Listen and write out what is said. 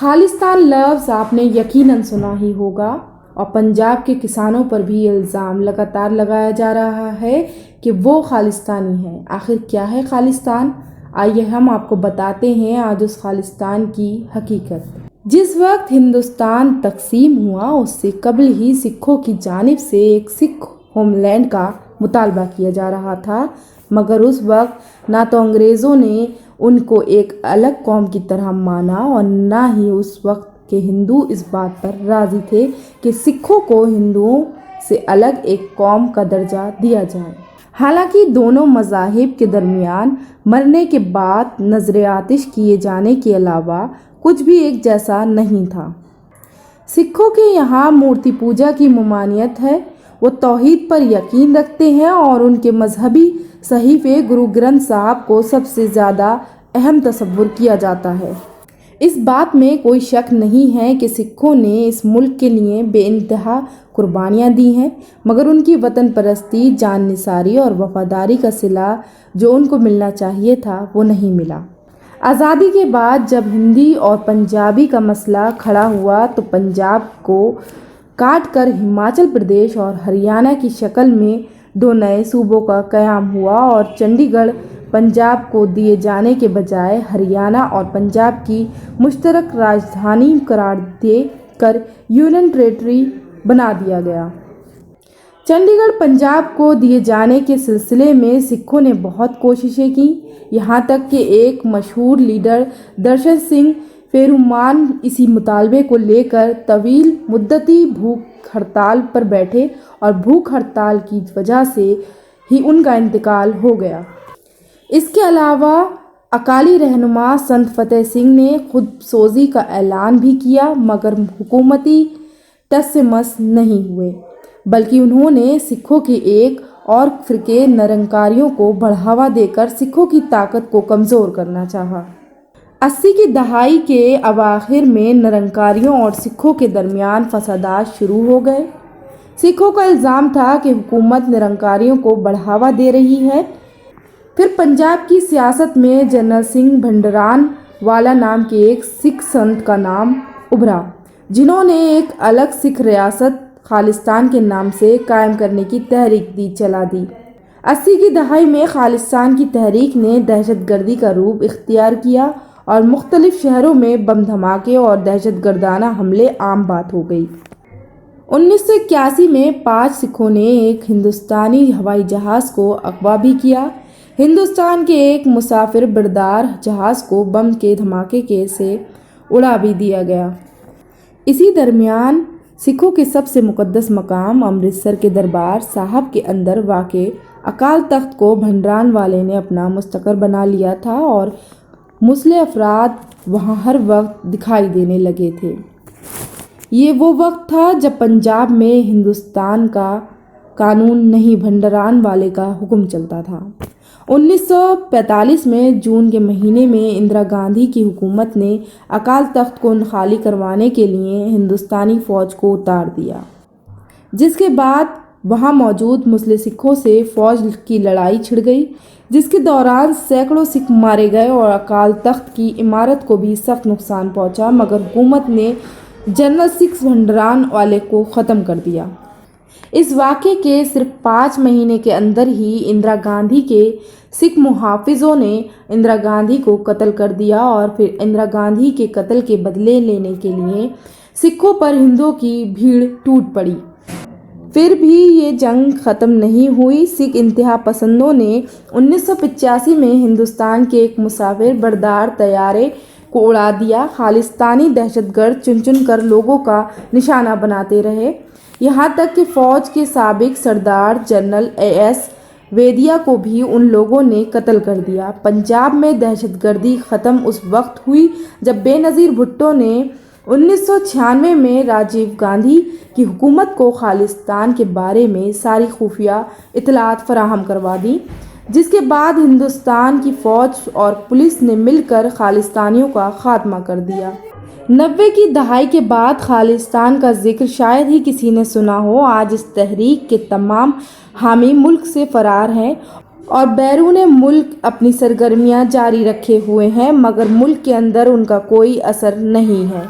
खालिस्तान लफ्ज़ आपने यकीनन सुना ही होगा और पंजाब के किसानों पर भी इल्ज़ाम लगातार लगाया जा रहा है कि वो खालिस्तानी हैं। आखिर क्या है खालिस्तान? आइए हम आपको बताते हैं आज उस खालिस्तान की हकीकत। जिस वक्त हिंदुस्तान तकसीम हुआ उससे कबल ही सिखों की जानिब से एक सिख होमलैंड का मुतालबा किया जा रहा था, मगर उस वक्त ना तो अंग्रेज़ों ने उनको एक अलग कौम की तरह माना और ना ही उस वक्त के हिंदू इस बात पर राज़ी थे कि सिखों को हिंदुओं से अलग एक कौम का दर्जा दिया जाए। हालांकि दोनों मज़ाहिब के दरमियान मरने के बाद नज़र आतिश किए जाने के अलावा कुछ भी एक जैसा नहीं था। सिखों के यहाँ मूर्ति पूजा की ममानियत है, वो तौहीद पर यकीन रखते हैं और उनके मजहबी सहीफ़े गुरु ग्रंथ साहब को सबसे ज़्यादा अहम तस्वुर किया जाता है। इस बात में कोई शक नहीं है कि सिखों ने इस मुल्क के लिए बेइंतहा कुर्बानियाँ दी हैं, मगर उनकी वतन परस्ती, जान निसारी और वफादारी का सिला जो उनको मिलना चाहिए था वो नहीं मिला। आज़ादी के बाद जब हिंदी और पंजाबी का मसला खड़ा हुआ तो पंजाब को काट कर हिमाचल प्रदेश और हरियाणा की शक्ल में दो नए सूबों का क़याम हुआ और चंडीगढ़ पंजाब को दिए जाने के बजाय हरियाणा और पंजाब की मुश्तरक राजधानी करार दे कर यूनियन टेरेटरी बना दिया गया। चंडीगढ़ पंजाब को दिए जाने के सिलसिले में सिखों ने बहुत कोशिशें की, यहाँ तक कि एक मशहूर लीडर दर्शन सिंह फेरुमान इसी मुतालबे को लेकर तवील मुद्दती भूख हड़ताल पर बैठे और भूख हड़ताल की वजह से ही उनका इंतकाल हो गया। इसके अलावा अकाली रहनुमा संत फतेह सिंह ने खुद सोजी का ऐलान भी किया, मगर हुकूमती टस से मस नहीं हुए, बल्कि उन्होंने सिखों के एक और फ़िरके निरंकारियों को बढ़ावा देकर सिखों की ताकत को कमज़ोर करना चाहा। 80 की दहाई के अवाखिर में निरंकारियों और सिखों के दरमियान फसादात शुरू हो गए। सिखों का इल्ज़ाम था कि हुकूमत निरंकारियों को बढ़ावा दे रही है। फिर पंजाब की सियासत में जनरल सिंह भंडरान वाला नाम के एक सिख संत का नाम उभरा, जिन्होंने एक अलग सिख रियासत खालिस्तान के नाम से कायम करने की तहरीक चला दी। 80 की दहाई में खालिस्तान की तहरीक ने दहशतगर्दी का रूप इख्तियार किया और मुख्तलिफ शहरों में बम धमाके और दहशतगर्दाना हमले आम बात हो गई। 1981 में 5 सिखों ने एक हिंदुस्तानी हवाई जहाज़ को अगवा भी किया। हिंदुस्तान के एक मुसाफिर बरदार जहाज़ को बम के धमाके से उड़ा भी दिया गया। इसी दरमियान सिखों के सबसे मुक़द्दस मकाम अमृतसर के दरबार साहब के अंदर वाक़े अकाल तख्त को भंडरान वाले ने अपना मुस्तकर बना लिया था और मुस्लिम अफराद वहाँ हर वक्त दिखाई देने लगे थे। ये वो वक्त था जब पंजाब में हिंदुस्तान का कानून नहीं भंडरान वाले का हुक्म चलता था। 1945 में जून के महीने में इंदिरा गांधी की हुकूमत ने अकाल तख्त को खाली करवाने के लिए हिंदुस्तानी फ़ौज को उतार दिया, जिसके बाद वहाँ मौजूद मुस्लिम सिखों से फ़ौज की लड़ाई छिड़ गई, जिसके दौरान सैकड़ों सिख मारे गए और अकाल तख्त की इमारत को भी सख्त नुकसान पहुँचा, मगर हुकूमत ने जनरल सिख भंडरान वाले को ख़त्म कर दिया। इस वाक़े के सिर्फ 5 महीने के अंदर ही इंदिरा गांधी के सिख मुहाफिजों ने इंदिरा गांधी को कत्ल कर दिया और फिर इंदिरा गांधी के कत्ल के बदले लेने के लिए सिखों पर हिंदुओं की भीड़ टूट पड़ी। फिर भी ये जंग ख़त्म नहीं हुई। सिख इंतहा पसंदों ने 1985 में हिंदुस्तान के एक मुसाफिर बरदार तैयारे को उड़ा दिया। खालिस्तानी दहशतगर्द चुन चुन कर लोगों का निशाना बनाते रहे, यहाँ तक कि फ़ौज के साबिक सरदार जनरल AS वेदिया को भी उन लोगों ने कत्ल कर दिया। पंजाब में दहशतगर्दी ख़त्म उस वक्त हुई जब बेनज़ीर भुट्टो ने 1996 में राजीव गांधी की हुकूमत को खालिस्तान के बारे में सारी खुफिया इतलात फराहम करवा दी, जिसके बाद हिंदुस्तान की फ़ौज और पुलिस ने मिलकर खालिस्तानियों का खात्मा कर दिया। 90 की दहाई के बाद खालिस्तान का जिक्र शायद ही किसी ने सुना हो। आज इस तहरीक के तमाम हामी मुल्क से फ़रार हैं اور بیرون ملک اپنی سرگرمیاں جاری رکھے ہوئے ہیں، مگر ملک کے اندر ان کا کوئی اثر نہیں ہے۔